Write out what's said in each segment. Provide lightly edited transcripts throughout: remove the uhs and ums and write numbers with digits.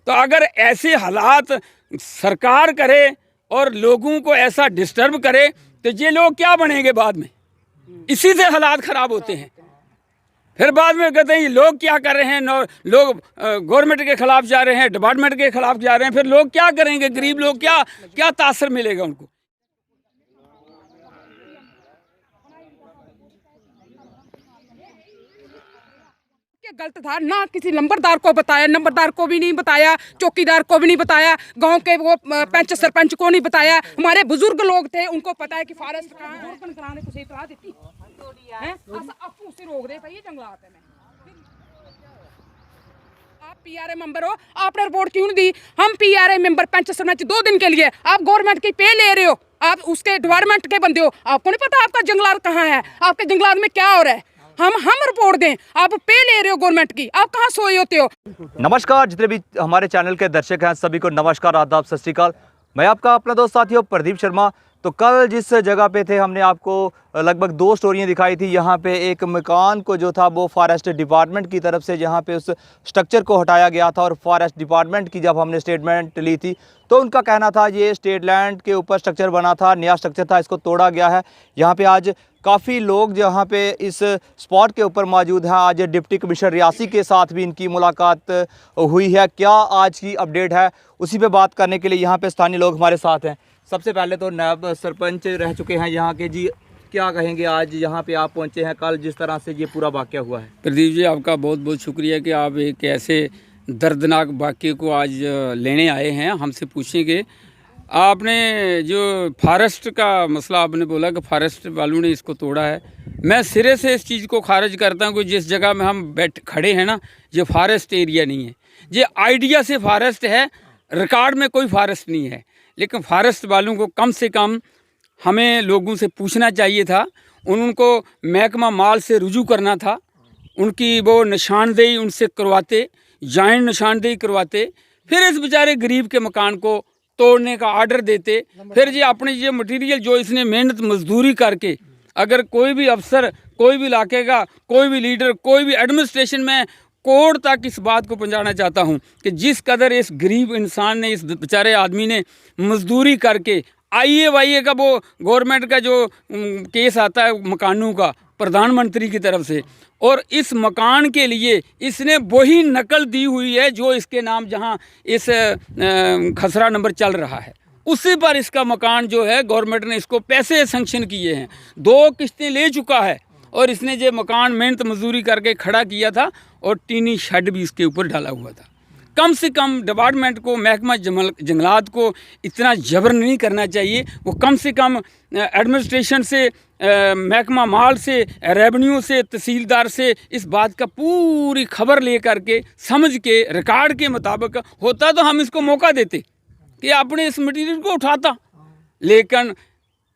तो अगर ऐसे हालात सरकार करे और लोगों को ऐसा डिस्टर्ब करे तो ये लोग क्या बनेंगे बाद में? इसी से हालात ख़राब होते हैं। फिर बाद में कहते हैं ये लोग क्या कर रहे हैं, लोग गवर्नमेंट के ख़िलाफ़ जा रहे हैं, डिपार्टमेंट के ख़िलाफ़ जा रहे हैं। फिर लोग क्या करेंगे? गरीब लोग क्या तासर मिलेगा उनको? गलत था ना, किसी नंबरदार को बताया, नंबरदार को भी नहीं बताया, चौकीदार को भी नहीं बताया, गांव के वो पंच सरपंच को नहीं बताया। हमारे बुजुर्ग लोग थे, उनको पता है कि फॉरेस्ट कहाँ है। कुछ इतला देती है आपको उसे रोक दे भाई जंगलात में। आप पीआरए मेंबर हो, आपने रिपोर्ट क्यों नहीं दी? हम पीआरए मेंबर पंच सरपंच 2 दिन के लिए, आप गवर्नमेंट की पे ले रहे हो, आप उसके डिपार्टमेंट के बंदे हो, आपको नहीं पता आपका जंगलात कहाँ है, आपके जंगलात में क्या हो रहा है? हम रिपोर्ट दें, आप पे ले रहे हो गवर्नमेंट की, आप कहाँ सोए होते हो? नमस्कार, जितने भी हमारे चैनल के दर्शक हैं सभी को नमस्कार, आदाब, सत श्री अकाल। मैं आपका अपना दोस्त साथी प्रदीप शर्मा। तो कल जिस जगह पे थे हमने आपको लगभग 2 स्टोरियां दिखाई थी। यहाँ पे एक मकान को जो था वो फॉरेस्ट डिपार्टमेंट की तरफ से जहाँ पे उस स्ट्रक्चर को हटाया गया था, और फॉरेस्ट डिपार्टमेंट की जब हमने स्टेटमेंट ली थी तो उनका कहना था ये स्टेट लैंड के ऊपर स्ट्रक्चर बना था, नया स्ट्रक्चर था, इसको तोड़ा गया है। यहाँ पे आज काफ़ी लोग जहाँ पे इस स्पॉट के ऊपर मौजूद हैं। आज डिप्टी कमिश्नर रियासी के साथ भी इनकी मुलाकात हुई है। क्या आज की अपडेट है उसी पे बात करने के लिए यहाँ पे स्थानीय लोग हमारे साथ हैं। सबसे पहले तो नायब सरपंच रह चुके हैं यहाँ के, जी क्या कहेंगे आज यहाँ पे आप पहुँचे हैं, कल जिस तरह से ये पूरा वाक़या हुआ है? प्रदीप जी, आपका बहुत बहुत शुक्रिया कि आप एक ऐसे दर्दनाक वाक़ये को आज लेने आए हैं, हमसे पूछेंगे। आपने जो फॉरेस्ट का मसला आपने बोला कि फॉरेस्ट वालों ने इसको तोड़ा है, मैं सिरे से इस चीज़ को खारिज करता हूँ कि जिस जगह में हम खड़े हैं ना, ये फॉरेस्ट एरिया नहीं है, ये आइडिया से फॉरेस्ट है, रिकॉर्ड में कोई फॉरेस्ट नहीं है। लेकिन फॉरेस्ट वालों को कम से कम हमें लोगों से पूछना चाहिए था, उनको महकमा माल से रुजू करना था, उनकी वो निशानदेही उनसे करवाते, जॉइंट निशानदेही करवाते, फिर इस बेचारे गरीब के मकान को तोड़ने का आर्डर देते। फिर ये अपने ये मटेरियल जो इसने मेहनत मजदूरी करके, अगर कोई भी अफसर, कोई भी इलाके का, कोई भी लीडर, कोई भी एडमिनिस्ट्रेशन में कोर्ट तक इस बात को पहुंचाना चाहता हूं कि जिस कदर इस गरीब इंसान ने, इस बेचारे आदमी ने मजदूरी करके, आईए का वो गवर्नमेंट का जो केस आता है मकानों का प्रधानमंत्री की तरफ से, और इस मकान के लिए इसने वही नकल दी हुई है जो इसके नाम जहां इस खसरा नंबर चल रहा है, उसी पर इसका मकान जो है गवर्नमेंट ने इसको पैसे सेंक्शन किए हैं, 2 किस्तें ले चुका है, और इसने ये मकान मेहनत मजदूरी करके खड़ा किया था, और टीनी शेड भी इसके ऊपर डाला हुआ था। कम से कम डिपार्टमेंट को, महकमा जंगलात को इतना जबर नहीं करना चाहिए। वो कम से कम एडमिनिस्ट्रेशन से, महकमा माल से, रेवेन्यू से, तहसीलदार से इस बात का पूरी खबर ले करके, समझ के, रिकॉर्ड के मुताबिक होता तो हम इसको मौका देते कि अपने इस मटीरियल को उठाता, लेकिन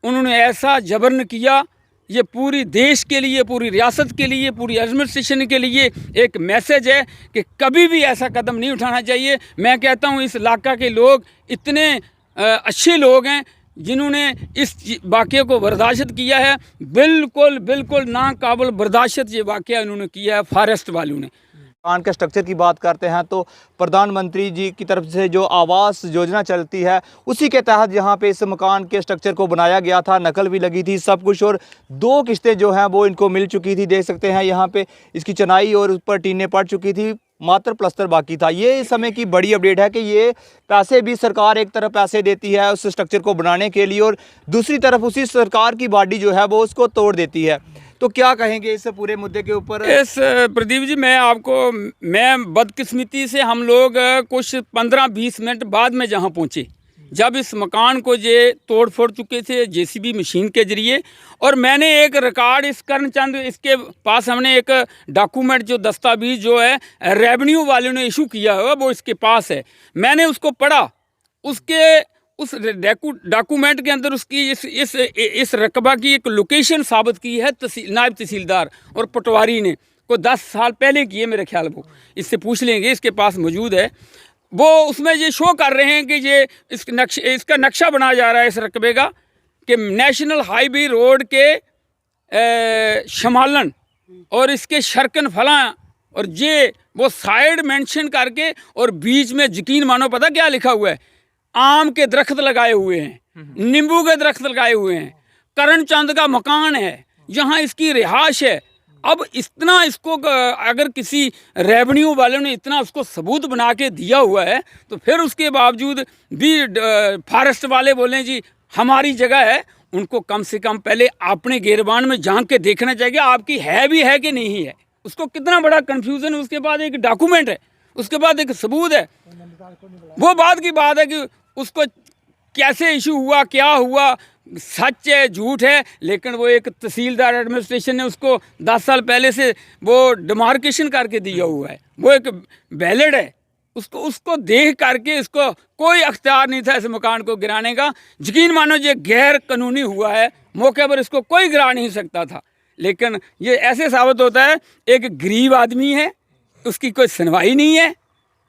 उन्होंने ऐसा जबरन किया। ये पूरी देश के लिए, पूरी रियासत के लिए, पूरी एडमिनिस्ट्रेशन के लिए एक मैसेज है कि कभी भी ऐसा कदम नहीं उठाना चाहिए। मैं कहता हूँ इस इलाका के लोग इतने अच्छे लोग हैं जिन्होंने इस वाक़े को बर्दाश्त किया है। बिल्कुल नाकाबिल बर्दाश्त ये वाक़या उन्होंने किया है फॉरेस्ट वालों ने। मकान के स्ट्रक्चर की बात करते हैं तो प्रधानमंत्री जी की तरफ से जो आवास योजना चलती है उसी के तहत यहाँ पे इस मकान के स्ट्रक्चर को बनाया गया था, नकल भी लगी थी सब कुछ, और 2 किस्तें जो हैं वो इनको मिल चुकी थी। देख सकते हैं यहाँ पे इसकी चनाई और ऊपर टीनें पड़ चुकी थी, मात्र प्लस्तर बाकी था। ये इस समय की बड़ी अपडेट है कि ये पैसे भी सरकार एक तरफ पैसे देती है उस स्ट्रक्चर को बनाने के लिए, और दूसरी तरफ उसी सरकार की बॉडी जो है वो उसको तोड़ देती है। तो क्या कहेंगे इस पूरे मुद्दे के ऊपर? इस प्रदीप जी, मैं बदकिस्मती से हम लोग कुछ 15-20 मिनट बाद में जहाँ पहुँचे, जब इस मकान को ये तोड़ फोड़ चुके थे जेसीबी मशीन के ज़रिए, और मैंने एक रिकॉर्ड इस कर्णचंद, इसके पास हमने एक डॉक्यूमेंट जो दस्तावेज जो है रेवेन्यू वालों ने इशू किया है वो इसके पास है। मैंने उसको पढ़ा, उसके उस डॉक्यूमेंट के अंदर उसकी इस रकबा की एक लोकेशन साबित की है नायब तहसीलदार और पटवारी ने, को 10 साल पहले की है मेरे ख्याल। वो इससे पूछ लेंगे, इसके पास मौजूद है। वो उसमें ये शो कर रहे हैं कि ये इसका नक्शा बनाया जा रहा है इस रकबे का, कि नेशनल हाईवे रोड के शमालन और इसके शरकन फला और ये वो साइड मेंशन करके और बीच में यकीन मानो पता क्या लिखा हुआ है, आम के दरख्त लगाए हुए हैं, नींबू के दरख्त लगाए हुए हैं, करमचंद का मकान है, यहाँ इसकी रिहाइश है। अब इतना इसको अगर किसी रेवेन्यू वालों ने इतना उसको सबूत बना के दिया हुआ है तो फिर उसके बावजूद भी फॉरेस्ट वाले बोलें जी हमारी जगह है। उनको कम से कम पहले अपने गिरबान में झांक के देखना चाहिए आपकी है भी है कि नहीं है। उसको कितना बड़ा कन्फ्यूज़न है, उसके बाद एक डॉक्यूमेंट है, उसके बाद एक सबूत है। वो बात की बात है कि उसको कैसे इशू हुआ, क्या हुआ, सच है झूठ है, लेकिन वो एक तहसीलदार एडमिनिस्ट्रेशन ने उसको 10 साल पहले से वो डिमार्केशन करके दिया हुआ है, वो एक वैलिड है। उसको देख करके इसको कोई अख्तियार नहीं था इस मकान को गिराने का। यकीन मानो ये गैर कानूनी हुआ है, मौके पर इसको कोई गिरा नहीं सकता था। लेकिन ये ऐसे साबित होता है एक गरीब आदमी है, उसकी कोई सुनवाई नहीं है,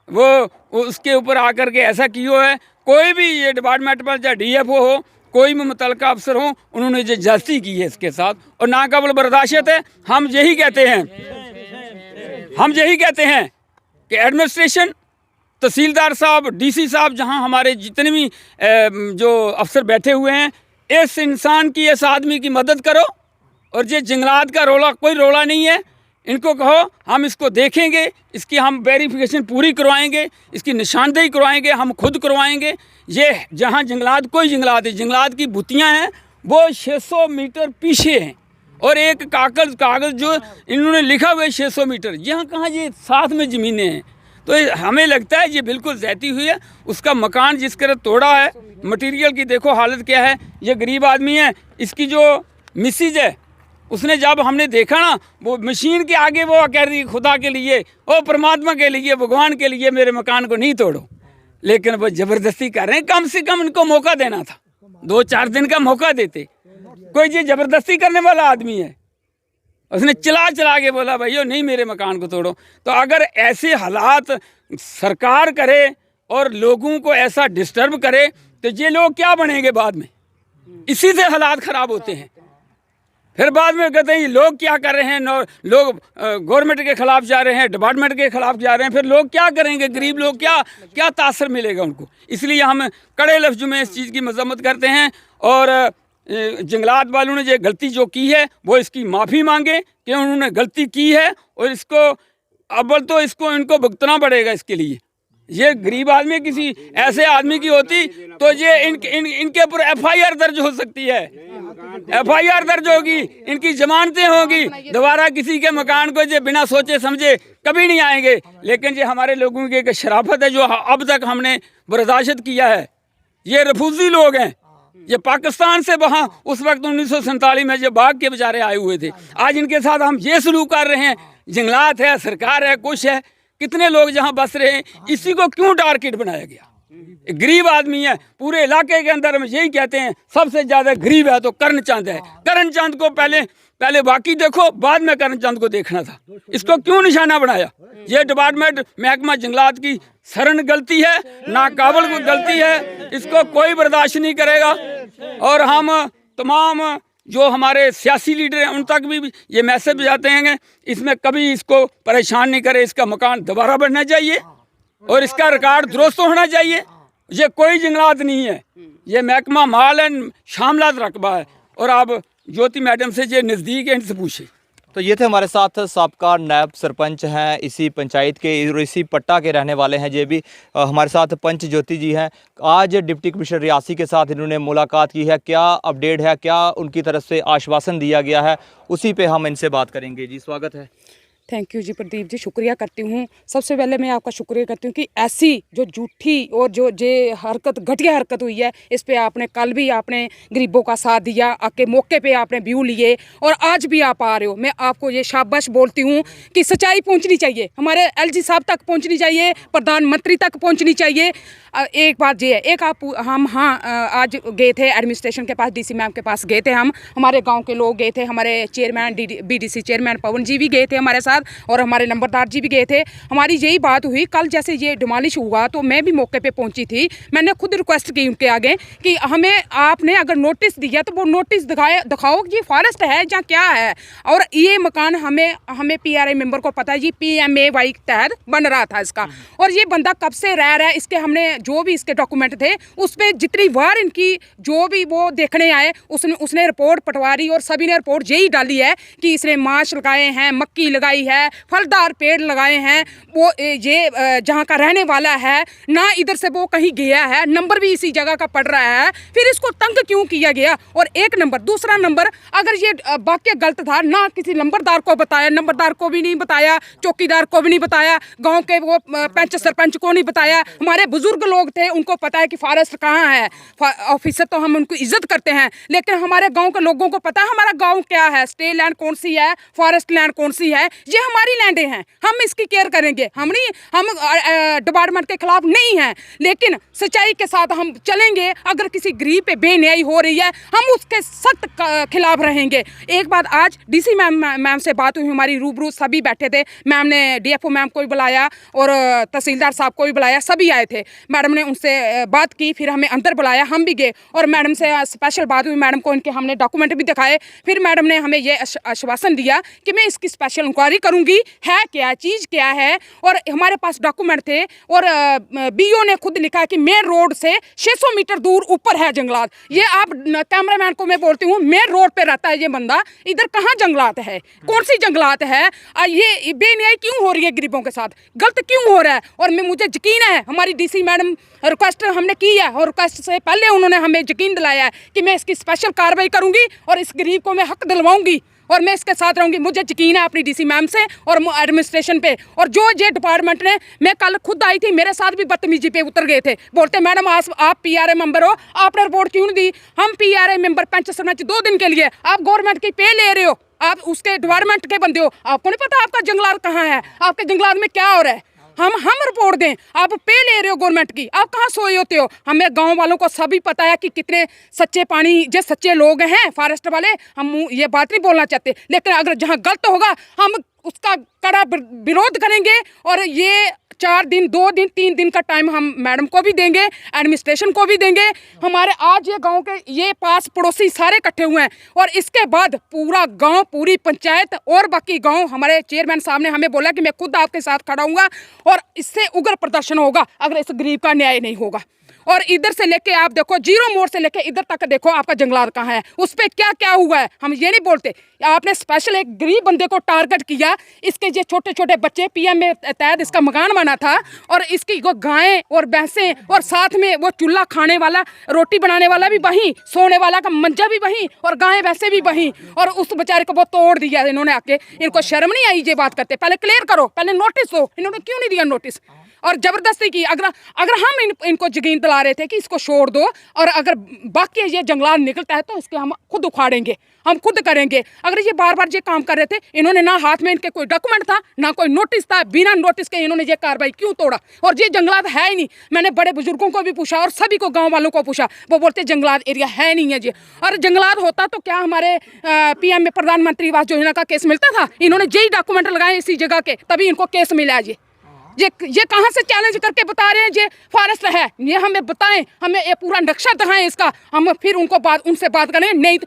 वो उसके ऊपर आकर के ऐसा किया है। कोई भी ये डिपार्टमेंट पर चाहे DFO हो, कोई भी मुतलका अफसर हो, उन्होंने ये ज्यादती की है इसके साथ और नाकाबिल बर्दाश्त है। हम यही कहते हैं कि एडमिनिस्ट्रेशन, तहसीलदार साहब, DC साहब, जहां हमारे जितने भी जो अफसर बैठे हुए हैं, इस इंसान की, इस आदमी की मदद करो। और ये जंगलात का रोला कोई रोला नहीं है, इनको कहो हम इसको देखेंगे, इसकी हम वेरिफिकेशन पूरी करवाएंगे, इसकी निशानदेही करवाएंगे, हम खुद करवाएंगे। ये जहाँ जंगलात, कोई जंगलात है, जंगलात की बुतियाँ हैं वो 600 मीटर पीछे हैं और एक कागज़ जो इन्होंने लिखा हुआ है 600 मीटर, यहाँ कहाँ ये साथ में ज़मीनें हैं। तो हमें लगता है ये बिल्कुल ज़्यादती हुई है। उसका मकान जिस तरह तोड़ा है, मटीरियल की देखो हालत क्या है। ये गरीब आदमी है, इसकी जो मिसिज है उसने जब हमने देखा ना, वो मशीन के आगे वो कह रही खुदा के लिए, ओ परमात्मा के लिए, भगवान के लिए मेरे मकान को नहीं तोड़ो। लेकिन वो ज़बरदस्ती कर रहे हैं। कम से कम इनको मौका देना था, 2-4 दिन का मौका देते। कोई ये ज़बरदस्ती करने वाला आदमी है, उसने चला के बोला भाइयों नहीं मेरे मकान को तोड़ो। तो अगर ऐसे हालात सरकार करे और लोगों को ऐसा डिस्टर्ब करे तो ये लोग क्या बनेंगे बाद में? इसी से हालात ख़राब होते हैं। फिर बाद में कहते हैं ये लोग क्या कर रहे हैं, लोग गवर्नमेंट के ख़िलाफ़ जा रहे हैं, डिपार्टमेंट के ख़िलाफ़ जा रहे हैं। फिर लोग क्या करेंगे? गरीब लोग क्या तासर मिलेगा उनको? इसलिए हम कड़े लफ्ज़ों में इस चीज़ की मजम्मत करते हैं और जंगलात वालों ने ये गलती जो की है वो इसकी माफ़ी मांगे कि उन्होंने गलती की है और इसको अव्वल तो इनको भुगतना पड़ेगा इसके लिए। ये गरीब आदमी किसी ऐसे आदमी की होती तो ये इनके ऊपर FIR दर्ज हो सकती है, FIR दर्ज होगी, इनकी जमानतें होगी, दोबारा किसी के मकान को ये बिना सोचे समझे कभी नहीं आएंगे। लेकिन ये हमारे लोगों की एक शराफत है जो अब तक हमने बर्दाश्त किया है। ये रफूजी लोग हैं, ये पाकिस्तान से वहाँ उस वक्त 1947 में जो भाग के बेचारे आए हुए थे, आज इनके साथ हम ये सलूक कर रहे हैं। जंगलात है, सरकार है, कुछ है, कितने लोग जहाँ बस रहे हैं, इसी को क्यों टारगेट बनाया गया? एक गरीब आदमी है, पूरे इलाके के अंदर हम यही कहते हैं सबसे ज़्यादा गरीब है तो करमचंद है। करमचंद को पहले बाकी देखो, बाद में करमचंद को देखना था। इसको क्यों निशाना बनाया? ये डिपार्टमेंट महकमा जंगलात की सरन गलती है, नाकाबिल को गलती है, इसको कोई बर्दाश्त नहीं करेगा। और हम तमाम जो हमारे सियासी लीडर हैं उन तक भी ये मैसेज जाते हैं, इसमें कभी इसको परेशान नहीं करे, इसका मकान दोबारा बनना चाहिए और इसका रिकॉर्ड दुरुस्त होना चाहिए। ये कोई जंगलात नहीं है, ये महकमा माल एंड शामलात रकबा है। और आप ज्योति मैडम से ये नज़दीक है, इनसे पूछे। तो ये थे हमारे साथ साबका नायब सरपंच हैं, इसी पंचायत के, इसी पट्टा के रहने वाले हैं। ये भी हमारे साथ पंच ज्योति जी हैं। आज डिप्टी कमिश्नर रियासी के साथ इन्होंने मुलाकात की है। क्या अपडेट है, क्या उनकी तरफ से आश्वासन दिया गया है, उसी पे हम इनसे बात करेंगे। जी स्वागत है। थैंक यू जी प्रदीप जी, शुक्रिया करती हूँ। सबसे पहले मैं आपका शुक्रिया करती हूँ कि ऐसी जो झूठी और जो हरकत, घटिया हरकत हुई है, इस पे आपने कल भी आपने गरीबों का साथ दिया, आके मौके पे आपने व्यू लिए और आज भी आप आ रहे हो। मैं आपको ये शाबाश बोलती हूँ कि सच्चाई पहुँचनी चाहिए, हमारे LG साहब तक पहुँचनी चाहिए, प्रधानमंत्री तक पहुँचनी चाहिए। एक बात ये है, एक हम आज गए थे एडमिनिस्ट्रेशन के पास, DC मैम के पास गए थे, हमारे गाँव के लोग गए थे, हमारे चेयरमैन BDC चेयरमैन पवन जी भी गए थे हमारे साथ। साथ, और हमारे नंबरदार जी भी गए थे। हमारी यही बात हुई कल, जैसे ये डिमोलिश हुआ तो मैं भी मौके पे पहुंची थी। मैंने खुद रिक्वेस्ट की उनके आगे कि हमें आपने अगर नोटिस दिया तो वो नोटिस दिखाओ कि फॉरेस्ट है या क्या है। और ये मकान हमें PRA मेंबर को पता है जी, PMAY के तहत बन रहा था इसका, और ये बंदा कब से रह रहा है, इसके हमने जो भी इसके डॉक्यूमेंट थे उस पर जितनी बार इनकी जो भी वो देखने आए उसने रिपोर्ट, पटवारी और सभी ने रिपोर्ट यही डाली है कि इसने माश लगाए हैं, मक्की लगाई है, फलदार पेड़ लगाए हैं, वो ये जहाँ का रहने वाला है ना, इधर से वो कहीं गया है, नंबर भी इसी जगह का पड़ रहा है, फिर इसको तंग क्यों किया गया। और एक नंबर, दूसरा नंबर, अगर ये वाक्य गलत था ना, किसी नंबरदार को बताया, नंबरदार को भी नहीं बताया, चौकीदार को भी नहीं बताया, गांव के वो पंच सरपंच को नहीं बताया। हमारे बुजुर्ग लोग थे, उनको पता है कि फॉरेस्ट कहाँ है। ऑफिसर तो हम उनको इज्जत करते हैं, लेकिन हमारे गांव के लोगों को पता है हमारा गांव क्या है, स्टे लैंड कौन सी है, फॉरेस्ट लैंड कौन सी है। ये हमारी लैंडें हैं, हम इसकी केयर करेंगे। हम डिपार्टमेंट के खिलाफ नहीं हैं, लेकिन सच्चाई के साथ हम चलेंगे। अगर किसी गरीब पे बेन्यायी हो रही है, हम उसके सख्त खिलाफ रहेंगे। एक बात, आज DC मैम से बात हुई हमारी, रूबरू सभी बैठे थे। मैम ने DFO मैम को भी बुलाया और तहसीलदार साहब को भी बुलाया, सभी आए थे। मैडम ने उनसे बात की, फिर हमें अंदर बुलाया, हम भी गए और मैडम से स्पेशल बात हुई। मैडम को इनके हमने डॉक्यूमेंट भी दिखाए। फिर मैडम ने हमें ये आश्वासन दिया कि मैं इसकी स्पेशल इंक्वायरी करूंगी, है क्या चीज़ क्या है। और हमारे पास डॉक्यूमेंट थे, और BO ने खुद लिखा कि मेन रोड से 600 मीटर दूर ऊपर है जंगलात। ये आप कैमरामैन को मैं बोलती हूँ, मेन रोड पे रहता है ये बंदा, इधर कहाँ जंगलात है, कौन सी जंगलात है। ये बेन्यायी क्यों हो रही है गरीबों के साथ, गलत क्यों हो रहा है। और मुझे यकीन है हमारी DC मैडम, रिक्वेस्ट हमने की है और रिक्वेस्ट से पहले उन्होंने हमें यकीन दिलाया है कि मैं इसकी स्पेशल कार्रवाई करूंगी और इस गरीब को मैं हक दिलवाऊंगी और मैं इसके साथ रहूंगी। मुझे यकीन है अपनी DC मैम से और एडमिनिस्ट्रेशन पे। और जो ये डिपार्टमेंट ने, मैं कल खुद आई थी, मेरे साथ भी बदतमीजी पे उतर गए थे, बोलते मैडम आप PRA मेंबर हो, आपने रिपोर्ट क्यों नहीं दी। हम PRA मेंबर पंच सरपंच 2 दिन के लिए, आप गवर्नमेंट की पे ले रहे हो, आप उसके डिपार्टमेंट के बंदे हो, आपको नहीं पता आपका जंगलात कहाँ है, आपके जंगलात में क्या हो रहा है। हम रिपोर्ट दें, आप पे ले रहे हो गवर्नमेंट की, आप कहाँ सोए होते हो। हमें गांव वालों को सभी पता है कि कितने सच्चे पानी जो सच्चे लोग हैं फॉरेस्ट वाले। हम ये बात नहीं बोलना चाहते, लेकिन अगर जहाँ गलत होगा हम उसका कड़ा विरोध करेंगे। और ये 4 दिन 2 दिन 3 दिन का टाइम हम मैडम को भी देंगे, एडमिनिस्ट्रेशन को भी देंगे। हमारे आज ये गांव के ये पास पड़ोसी सारे इकट्ठे हुए हैं, और इसके बाद पूरा गांव, पूरी पंचायत और बाकी गांव, हमारे चेयरमैन साहब ने हमें बोला कि मैं खुद आपके साथ खड़ा हूँगा और इससे उग्र प्रदर्शन होगा अगर इस गरीब का न्याय नहीं होगा। और इधर से लेके आप देखो, 0 मोड़ से लेके इधर तक देखो आपका जंगलात कहाँ है, उस पर क्या क्या हुआ है। हम ये नहीं बोलते, आपने स्पेशल एक गरीब बंदे को टारगेट किया। इसके जो छोटे छोटे बच्चे, PM में तहत इसका मकान बना था, और इसकी वो गायें और भैंसें, और साथ में वो चूल्हा खाने वाला, रोटी बनाने वाला भी वहीं, सोने वाला का मंजा भी वहीं, और गायें भैंसे भी वहीं, और उस बेचारे को वो तोड़ दिया इन्होंने आके। इनको शर्म नहीं आई ये बात करते। पहले क्लियर करो, पहले नोटिस दो। इन्होंने क्यों नहीं दिया नोटिस और ज़बरदस्ती की। अगर हम इनको यकीन दिला रहे थे कि इसको छोड़ दो, और अगर बाकी ये जंगलात निकलता है तो इसके हम खुद उखाड़ेंगे, हम खुद करेंगे। अगर ये बार बार ये काम कर रहे थे, इन्होंने ना हाथ में इनके कोई डॉक्यूमेंट था, ना कोई नोटिस था, बिना नोटिस के इन्होंने ये कार्रवाई क्यों तोड़ा। और ये जंगलात है ही नहीं। मैंने बड़े बुजुर्गों को भी पूछा और सभी को, गाँव वालों को पूछा, वो बोलते जंगलात एरिया है नहीं है जी। और जंगलात होता तो क्या हमारे PM में प्रधानमंत्री आवास योजना का केस मिलता था। इन्होंने यही डॉक्यूमेंट लगाए इसी जगह के, तभी इनको केस मिला है। ये कहाँ से चैलेंज करके बता रहे हैं ये फॉरेस्ट है। ये हमें बताएं, हमें ये पूरा नक्शा दिखाएं इसका, हम फिर उनसे बात करें। नहीं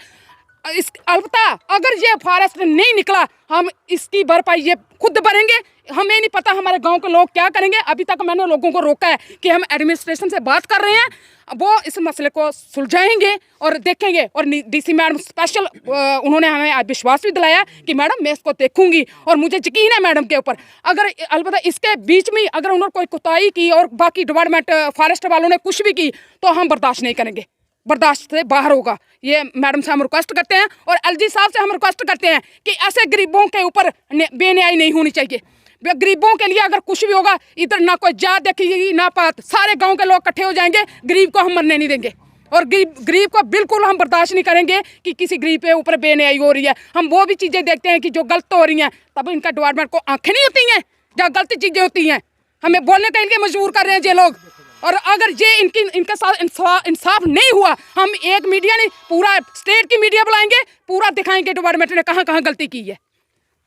इस अलबत्ता अगर ये फॉरेस्ट नहीं निकला, हम इसकी भरपाई ये खुद भरेंगे। हमें नहीं पता हमारे गांव के लोग क्या करेंगे। अभी तक मैंने लोगों को रोका है कि हम एडमिनिस्ट्रेशन से बात कर रहे हैं, वो इस मसले को सुलझाएंगे और देखेंगे। और DC मैडम स्पेशल उन्होंने हमें आज विश्वास भी दिलाया कि मैडम मैं इसको देखूंगी, और मुझे यकीन है मैडम के ऊपर। अगर अलबत्ता इसके बीच में अगर उन्होंने कोई कोताही की और बाकी डिपार्टमेंट फॉरेस्ट वालों ने कुछ भी की, तो हम बर्दाश्त नहीं करेंगे, बर्दाश्त से बाहर होगा। ये मैडम से हम रिक्वेस्ट करते हैं, और LG साहब से हम रिक्वेस्ट करते हैं कि ऐसे गरीबों के ऊपर बेन्यायी नहीं होनी चाहिए। गरीबों के लिए अगर कुछ भी होगा, इधर ना कोई जात देखेगी ना पात, सारे गांव के लोग इकट्ठे हो जाएंगे, गरीब को हम मरने नहीं देंगे। और गरीब को बिल्कुल हम बर्दाश्त नहीं करेंगे कि किसी गरीब के ऊपर बेन्यायी हो रही है। हम वो भी चीज़ें देखते हैं कि जो गलत हो रही हैं, तब इनका डिपार्टमेंट को आंखें नहीं होती हैं जहाँ गलत चीज़ें होती हैं। हमें बोलने का इनके मजबूर कर रहे हैं ये लोग। और अगर ये इनके साथ इंसाफ नहीं हुआ, हम एक मीडिया नहीं, पूरा स्टेट की मीडिया बुलाएंगे, पूरा दिखाएंगे डिपार्टमेंट ने कहाँ कहाँ गलती की है।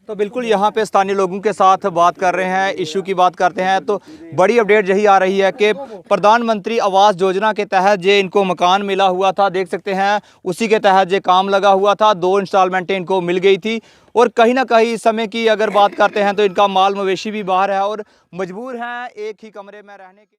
तो बिल्कुल यहाँ पे स्थानीय लोगों के साथ बात कर रहे हैं, इशू की बात करते हैं। तो बड़ी अपडेट यही आ रही है कि प्रधानमंत्री आवास योजना के तहत जो इनको मकान मिला हुआ था, देख सकते हैं उसी के तहत जो काम लगा हुआ था, 2 इंस्टॉलमेंटें इनको मिल गई थी। और कहीं ना कहीं इस समय की अगर बात करते हैं तो इनका माल मवेशी भी बाहर है और मजबूर हैं एक ही कमरे में रहने के।